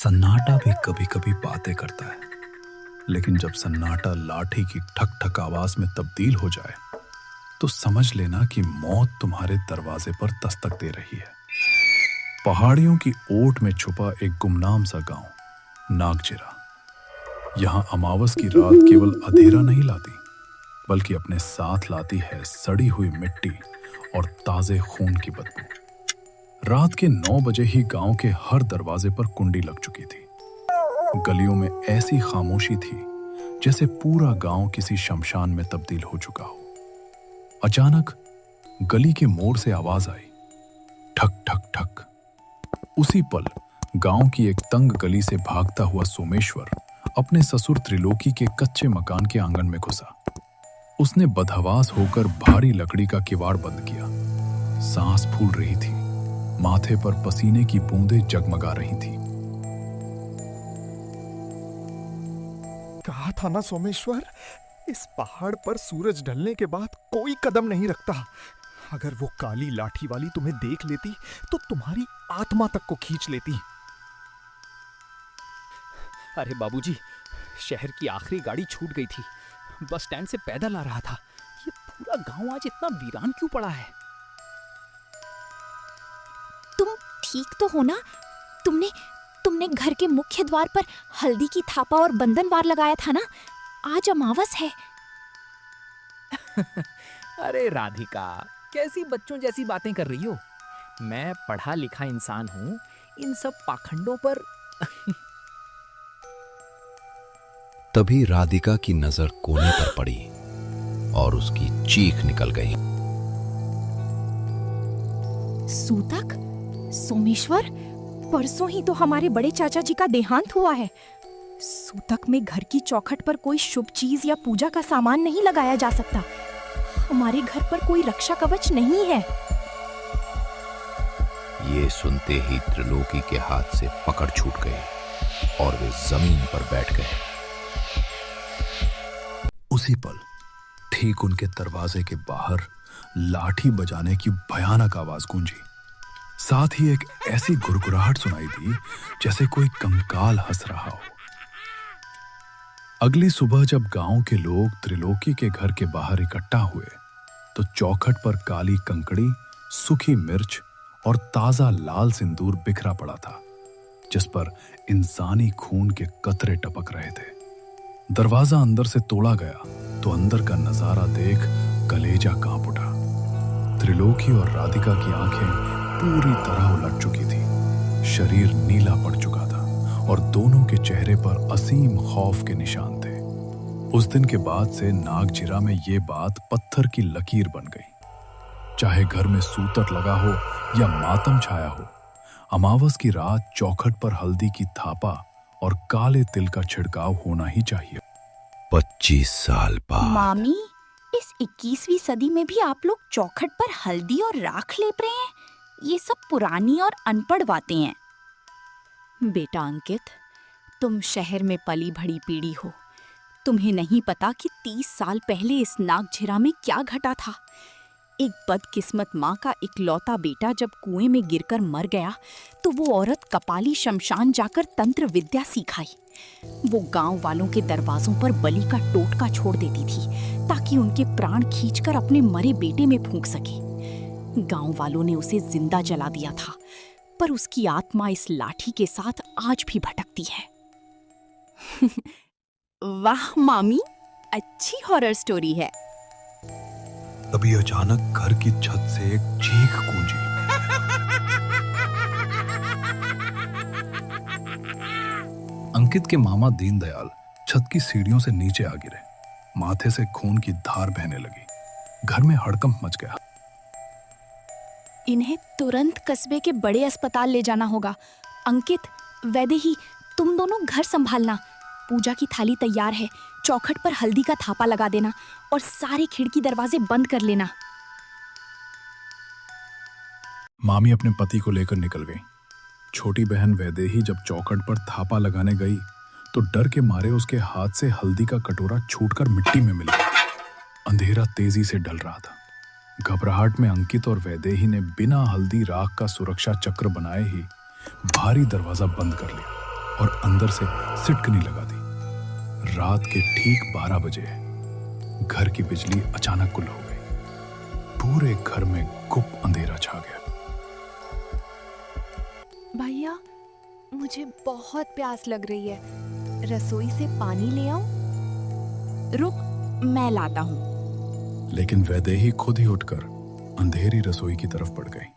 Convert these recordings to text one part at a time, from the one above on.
सन्नाटा भी कभी कभी बातें करता है, लेकिन जब सन्नाटा लाठी की ठक ठक आवाज में तब्दील हो जाए तो समझ लेना कि मौत तुम्हारे दरवाजे पर दस्तक दे रही है। पहाड़ियों की ओट में छुपा एक गुमनाम सा गांव नागजिरा। यहां अमावस की रात केवल अंधेरा नहीं लाती, बल्कि अपने साथ लाती है सड़ी हुई मिट्टी और ताजे खून की बदबू। रात के 9 बजे ही गांव के हर दरवाजे पर कुंडी लग चुकी थी। गलियों में ऐसी खामोशी थी जैसे पूरा गांव किसी शमशान में तब्दील हो चुका हो। अचानक गली के मोड़ से आवाज आई, ठक ठक ठक। उसी पल गांव की एक तंग गली से भागता हुआ सोमेश्वर अपने ससुर त्रिलोकी के कच्चे मकान के आंगन में घुसा। उसने बदहवास होकर भारी लकड़ी का किवाड़ बंद किया। सांस फूल रही थी, माथे पर पसीने की बूंदें जगमगा रही थी। कहा था ना सोमेश्वर, इस पहाड़ पर सूरज ढलने के बाद कोई कदम नहीं रखता। अगर वो काली लाठी वाली तुम्हें देख लेती तो तुम्हारी आत्मा तक को खींच लेती। अरे बाबूजी, शहर की आखिरी गाड़ी छूट गई थी। बस स्टैंड से पैदल आ रहा था। ये पूरा गांव आज इतना वीरान क्यों पड़ा है? तुम ठीक तो हो ना? तुमने घर के मुख्य द्वार पर हल्दी की थापा और बंधनवार लगाया था ना? आज अमावस है। अरे राधिका, कैसी बच्चों जैसी बातें कर रही हो? मैं पढ़ा लिखा इंसान हूँ, इन सब पाखंडों पर तभी राधिका की नजर कोने पर पड़ी और उसकी चीख निकल गई। सूतक? सोमेश्वर, परसों ही तो हमारे बड़े चाचा जी का देहांत हुआ है। सूतक में घर की चौखट पर कोई शुभ चीज या पूजा का सामान नहीं लगाया जा सकता। हमारे घर पर कोई रक्षा कवच नहीं है। ये सुनते ही त्रिलोकी के हाथ से पकड़ छूट गई और वे जमीन पर बैठ गए। उसी पल ठीक उनके दरवाजे के बाहर लाठी बजाने की भयानक आवाज गूंजी। साथ ही एक ऐसी गुरगुराहट सुनाई दी जैसे कोई कंकाल हंस रहा हो। अगली सुबह जब गांव के लोग त्रिलोकी के घर के बाहर इकट्ठा हुए तो चौखट पर काली कंकड़ी, सूखी मिर्च और ताजा लाल सिंदूर बिखरा पड़ा था, जिस पर इंसानी खून के कतरे टपक रहे थे। दरवाजा अंदर से तोड़ा गया तो अंदर का नजारा देख कलेजा कांप उठा। त्रिलोकी और राधिका की आंखें पूरी तरह उलट चुकी थी, शरीर नीला पड़ चुका था और दोनों के चेहरे पर असीम खौफ के निशान थे। उस दिन के बाद से नागजिरा में ये बात पत्थर की लकीर बन गई। चाहे घर में सूतक लगा हो या मातम छाया हो, अमावस की रात चौखट पर हल्दी की थापा और काले तिल का छिड़काव होना ही चाहिए। 25 साल बाद मामी, इस 21वीं सदी में भी आप लोग चौखट पर हल्दी और राख लेप रहे हैं? ये सब पुरानी और अनपढ़ बातें हैं। बेटा अंकित, तुम शहर में पली भड़ी पीढ़ी हो। तुम्हें नहीं पता कि 30 साल पहले इस नागझिरा में क्या घटा था। एक बदकिस्मत माँ का इकलौता बेटा जब कुएं में गिरकर मर गया तो वो औरत कपाली शमशान जाकर तंत्र विद्या सिखाई। वो गांव वालों के दरवाजों पर बलि का टोटका छोड़ देती थी ताकि उनके प्राण खींचकर अपने मरे बेटे में फूंक सके। गांव वालों ने उसे जिंदा जला दिया था, पर उसकी आत्मा इस लाठी के साथ आज भी भटकती है। वाह मामी, अच्छी हॉरर स्टोरी है। तभी अचानक घर की छत से एक चीख गूंजी। अंकित के मामा दीनदयाल छत की सीढ़ियों से नीचे आ गिरे। माथे से खून की धार बहने लगी। घर में हड़कंप मच गया। इन्हें तुरंत कस्बे के बड़े अस्पताल ले जाना होगा। अंकित, वैदेही, तुम दोनों घर संभालना। पूजा की थाली तैयार है। चौखट पर हल्दी का थापा लगा देना और सारे खिड़की दरवाजे बंद कर लेना। मामी अपने पति को लेकर निकल गई। छोटी बहन वैदेही जब चौखट पर थापा लगाने गई तो डर के मारे उसके हाथ से हल्दी का कटोरा छूटकर मिट्टी में मिल गया। अंधेरा तेजी से ढल रहा था। घबराहट में अंकित और वैदेही ने बिना हल्दी राख का सुरक्षा चक्र बनाए ही भारी दरवाजा बंद कर लिया। और अंदर से सिटकनी लगा दी। रात के ठीक 12 बजे घर की बिजली अचानक गुल हो गई। पूरे घर में गुप अंधेरा छा गया। भैया, मुझे बहुत प्यास लग रही है, रसोई से पानी ले आऊं? रुक, मैं लाता हूँ। लेकिन वैदेही खुद ही उठकर अंधेरी रसोई की तरफ बढ़ गई।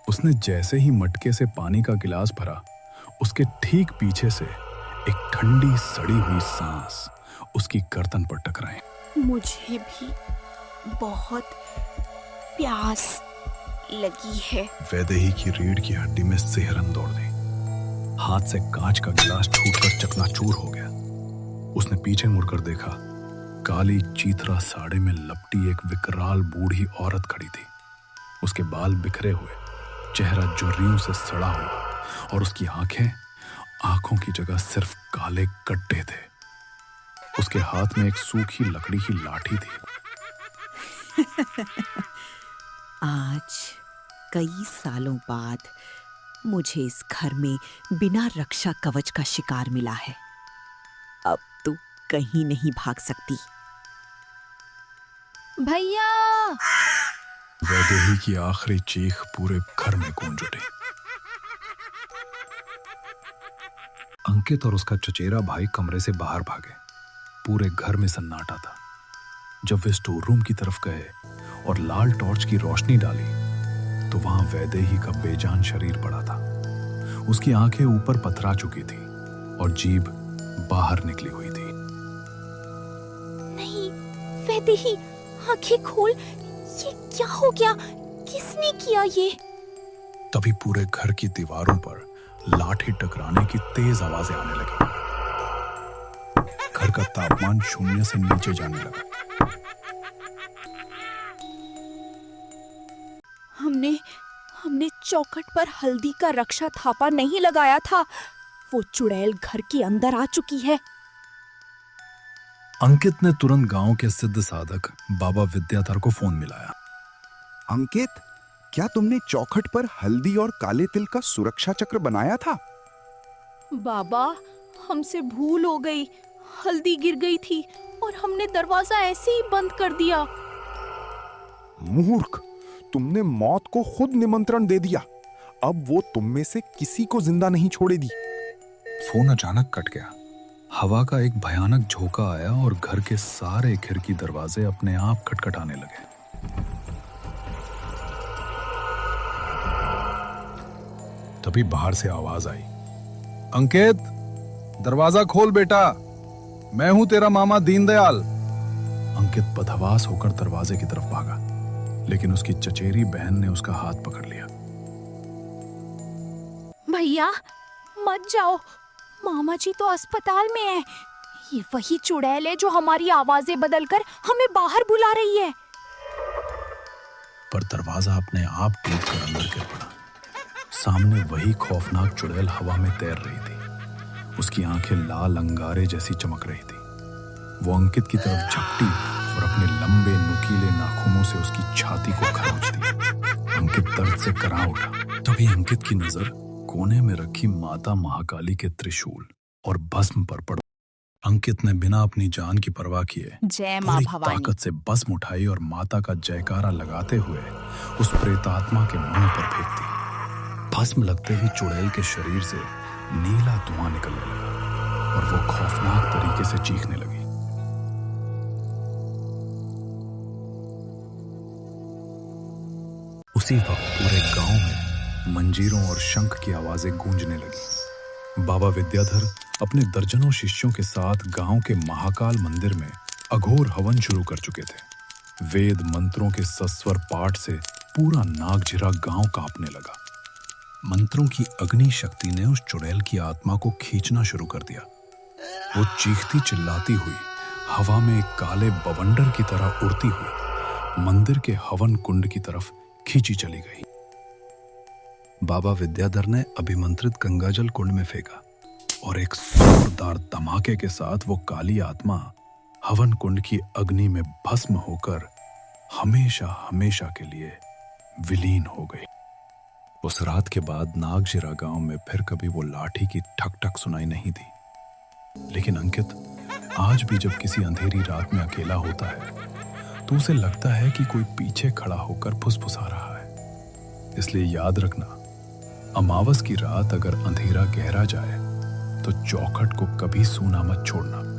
उसने जैसे ही मटके से पानी का गिलास भरा, उसके ठीक पीछे से एक ठंडी सड़ी हुई सांस उसकी गर्दन पर टकराई। मुझे भी बहुत प्यास लगी है। वैदेही की रीढ़ की हड्डी में सिहरन दौड़ दी। हाथ से कांच का गिलास छूटकर चकनाचूर हो गया। उसने पीछे मुड़कर देखा। काली चीथरा साड़ी में लपटी एक विकराल बूढ़ी औरत खड़ी थी। उसके बाल बिखरे हुए, चेहरा झुर्रियों से सड़ा हुआ और उसकी आंखों की जगह सिर्फ काले गड्ढे थे। उसके हाथ में एक सूखी लकड़ी की लाठी थी। आज कई सालों बाद मुझे इस घर में बिना रक्षा कवच का शिकार मिला है। अब तो कहीं नहीं भाग सकती। भैया! वैदेही की आखिरी चीख पूरे घर में गूंज उठी। अंकित और उसका चचेरा भाई कमरे से बाहर भागे। पूरे घर में सन्नाटा था। जब वे स्टोर रूम की तरफ गए और लाल टॉर्च की रोशनी डाली, तो वहां वैदेही का बेजान शरीर पड़ा था। उसकी आंखें ऊपर पथरा चुकी थी और जीभ बाहर निकली हुई थी। नहीं, वैदेही, आंखें खोल। ये क्या हो गया? किसने किया ये? तभी पूरे घर की दीवारों पर लाठी टकराने की तेज आवाजें आने लगी। घर का तापमान 0 से नीचे जाने लगा। हमने चौखट पर हल्दी का रक्षा थापा नहीं लगाया था। वो चुड़ैल घर के अंदर आ चुकी है। अंकित ने तुरंत गांव के सिद्ध साधक बाबा विद्याधर को फोन मिलाया। अंकित, क्या तुमने चौखट पर हल्दी और काले तिल का सुरक्षा चक्र बनाया था? बाबा, हमसे भूल हो गई। हल्दी गिर गई थी और हमने दरवाजा ऐसे ही बंद कर दिया। मूर्ख, तुमने मौत को खुद निमंत्रण दे दिया। अब वो तुम में से किसी को जिंदा नहीं छोड़ेगी। फोन अचानक कट गया। हवा का एक भयानक झोंका आया और घर के सारे खिड़की दरवाजे अपने आप खटखटाने लगे। तभी बाहर से आवाज आई, अंकित, दरवाजा खोल बेटा, मैं हूं तेरा मामा दीनदयाल। अंकित बदहवास होकर दरवाजे की तरफ भागा, लेकिन उसकी चचेरी बहन ने उसका हाथ पकड़ लिया। भैया, मत जाओ। मामा जी तो अस्पताल में है। ये वही चुड़ैल है जो हमारी आवाजें बदलकर हमें बाहर बुला रही है। पर दरवाजा अपने आप टूटकर अंदर गिर पड़ा। सामने वही खौफनाक चुड़ैल हवा में तैर रही थी। उसकी आंखें लाल अंगारे जैसी चमक रही थी। वो अंकित की तरफ झपटी और अपने लंबे नुकीले नाखूनों से उसकी छाती को खरोच दी। अंकित दर्द से करा उठा। तभी अंकित की नजर कोने में रखी माता महाकाली के त्रिशूल और भस्म पर पड़ा। अंकित ने बिना अपनी जान की परवाह किए जय मां पूरी भवानी। ताकत से भस्म उठाई और माता का जयकारा लगाते हुए उस प्रेतात्मा के मुंह पर फेंक दी। भस्म लगते ही चुड़ैल के शरीर से नीला धुआं निकलने लगा और वो खौफनाक तरीके से चीखने लगी। उसी वक्त पूरे गांव में मंजीरों और शंख की आवाजें गूंजने लगी। बाबा विद्याधर अपने दर्जनों शिष्यों के साथ गांव के महाकाल मंदिर में अघोर हवन शुरू कर चुके थे। वेद मंत्रों के सस्वर पाठ से पूरा नागझिरा गांव कांपने लगा। मंत्रों की अग्नि शक्ति ने उस चुड़ैल की आत्मा को खींचना शुरू कर दिया। वो चीखती चिल्लाती हुई हवा में एक काले बवंडर की तरह उड़ती हुई मंदिर के हवन कुंड की तरफ खींची चली गई। बाबा विद्याधर ने अभिमंत्रित गंगाजल कुंड में फेंका और एक जोरदार धमाके के साथ वो काली आत्मा हवन कुंड की अग्नि में भस्म होकर हमेशा हमेशा के लिए विलीन हो गई। उस रात के बाद नागजिरा गांव में फिर कभी वो लाठी की ठक ठक सुनाई नहीं दी। लेकिन अंकित आज भी जब किसी अंधेरी रात में अकेला होता है तो उसे लगता है कि कोई पीछे खड़ा होकर फुसफुसा रहा है। इसलिए याद रखना, अमावस की रात अगर अंधेरा गहरा जाए तो चौखट को कभी सूना मत छोड़ना।